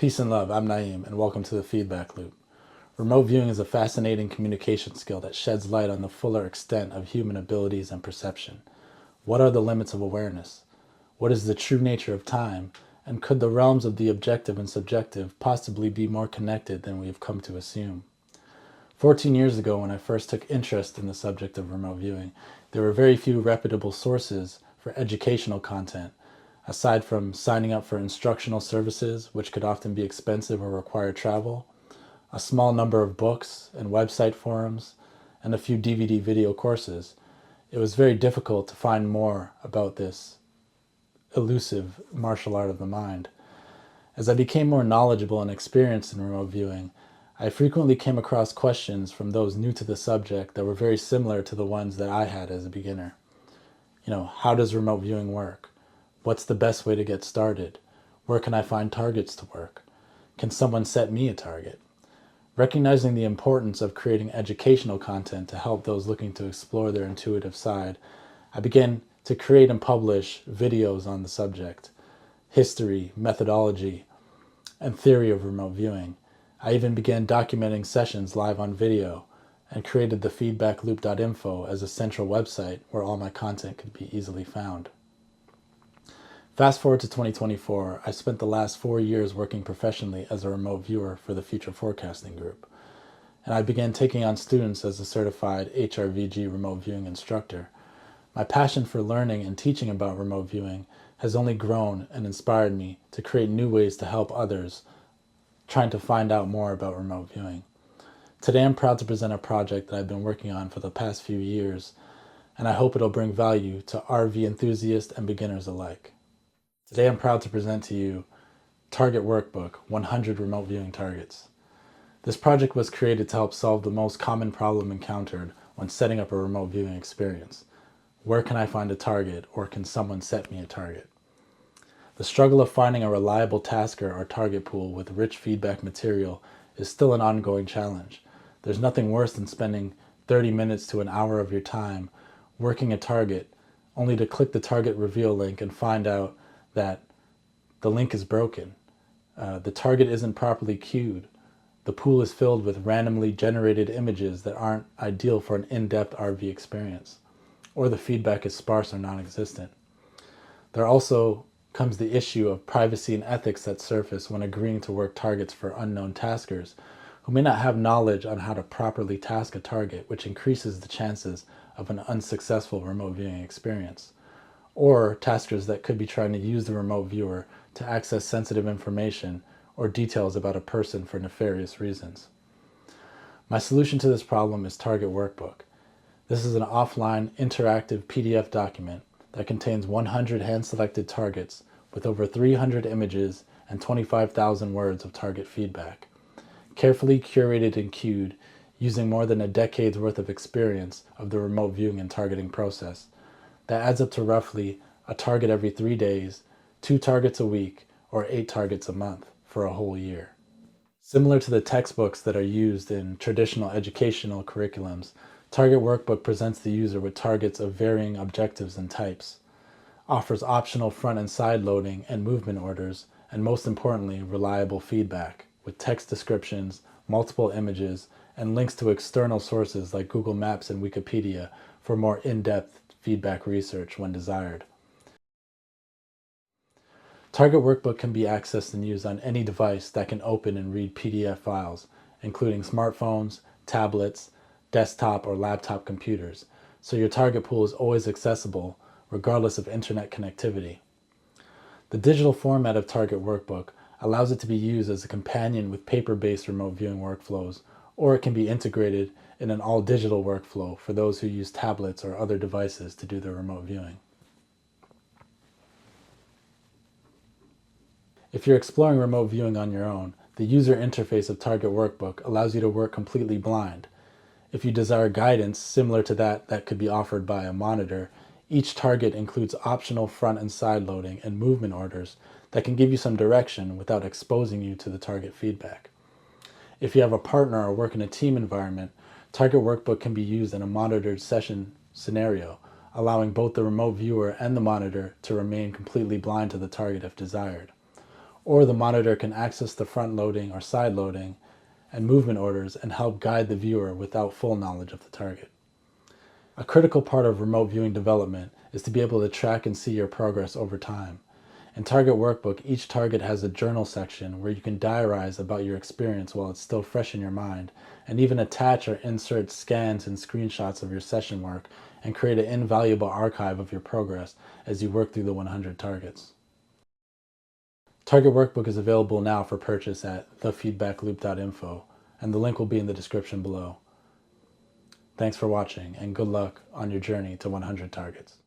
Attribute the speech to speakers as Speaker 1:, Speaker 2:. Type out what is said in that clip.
Speaker 1: Peace and love, I'm Naeem, and welcome to the Feedback Loop. Remote viewing is a fascinating communication skill that sheds light on the fuller extent of human abilities and perception. What are the limits of awareness? What is the true nature of time? And could the realms of the objective and subjective possibly be more connected than we have come to assume? 14 years ago, when I first took interest in the subject of remote viewing, there were very few reputable sources for educational content, aside from signing up for instructional services, which could often be expensive or require travel, a small number of books and website forums, and a few DVD video courses. It was very difficult to find more about this elusive martial art of the mind. As I became more knowledgeable and experienced in remote viewing, I frequently came across questions from those new to the subject that were very similar to the ones that I had as a beginner. How does remote viewing work? What's the best way to get started? Where can I find targets to work? Can someone set me a target? Recognizing the importance of creating educational content to help those looking to explore their intuitive side, I began to create and publish videos on the subject, history, methodology, and theory of remote viewing. I even began documenting sessions live on video and created the feedbackloop.info as a central website where all my content could be easily found. Fast forward to 2024, I spent the last 4 years working professionally as a remote viewer for the Future Forecasting Group, and I began taking on students as a certified HRVG remote viewing instructor. My passion for learning and teaching about remote viewing has only grown and inspired me to create new ways to help others trying to find out more about remote viewing. Today I'm proud to present a project that I've been working on for the past few years, and I hope it'll bring value to RV enthusiasts and beginners alike. Today I'm proud to present to you Target Workbook, 100 Remote Viewing Targets. This project was created to help solve the most common problem encountered when setting up a remote viewing experience. Where can I find a target, or can someone set me a target? The struggle of finding a reliable tasker or target pool with rich feedback material is still an ongoing challenge. There's nothing worse than spending 30 minutes to an hour of your time working a target, only to click the target reveal link and find out that the link is broken. The target isn't properly queued. The pool is filled with randomly generated images that aren't ideal for an in-depth RV experience, or the feedback is sparse or non-existent. There also comes the issue of privacy and ethics that surface when agreeing to work targets for unknown taskers who may not have knowledge on how to properly task a target, which increases the chances of an unsuccessful remote viewing experience, or taskers that could be trying to use the remote viewer to access sensitive information or details about a person for nefarious reasons. My solution to this problem is Target Workbook. This is an offline, interactive PDF document that contains 100 hand-selected targets with over 300 images and 25,000 words of target feedback. Carefully curated and queued, using more than a decade's worth of experience of the remote viewing and targeting process. That adds up to roughly a target every 3 days, 2 targets a week, or 8 targets a month for a whole year. Similar to the textbooks that are used in traditional educational curriculums, Target Workbook presents the user with targets of varying objectives and types, offers optional front and side loading and movement orders, and most importantly, reliable feedback with text descriptions, multiple images, and links to external sources like Google Maps and Wikipedia for more in-depth feedback research when desired. Target Workbook can be accessed and used on any device that can open and read PDF files, including smartphones, tablets, desktop or laptop computers, so your target pool is always accessible regardless of internet connectivity. The digital format of Target Workbook allows it to be used as a companion with paper-based remote viewing workflows, or it can be integrated in an all-digital workflow for those who use tablets or other devices to do their remote viewing. If you're exploring remote viewing on your own, the user interface of Target Workbook allows you to work completely blind. If you desire guidance similar to that could be offered by a monitor, each target includes optional front and side loading and movement orders that can give you some direction without exposing you to the target feedback. If you have a partner or work in a team environment, Target Workbook can be used in a monitored session scenario, allowing both the remote viewer and the monitor to remain completely blind to the target if desired. Or the monitor can access the front loading or side loading and movement orders and help guide the viewer without full knowledge of the target. A critical part of remote viewing development is to be able to track and see your progress over time. In Target Workbook, each target has a journal section where you can diarize about your experience while it's still fresh in your mind, and even attach or insert scans and screenshots of your session work and create an invaluable archive of your progress as you work through the 100 targets. Target Workbook is available now for purchase at thefeedbackloop.info, and the link will be in the description below. Thanks for watching, and good luck on your journey to 100 targets.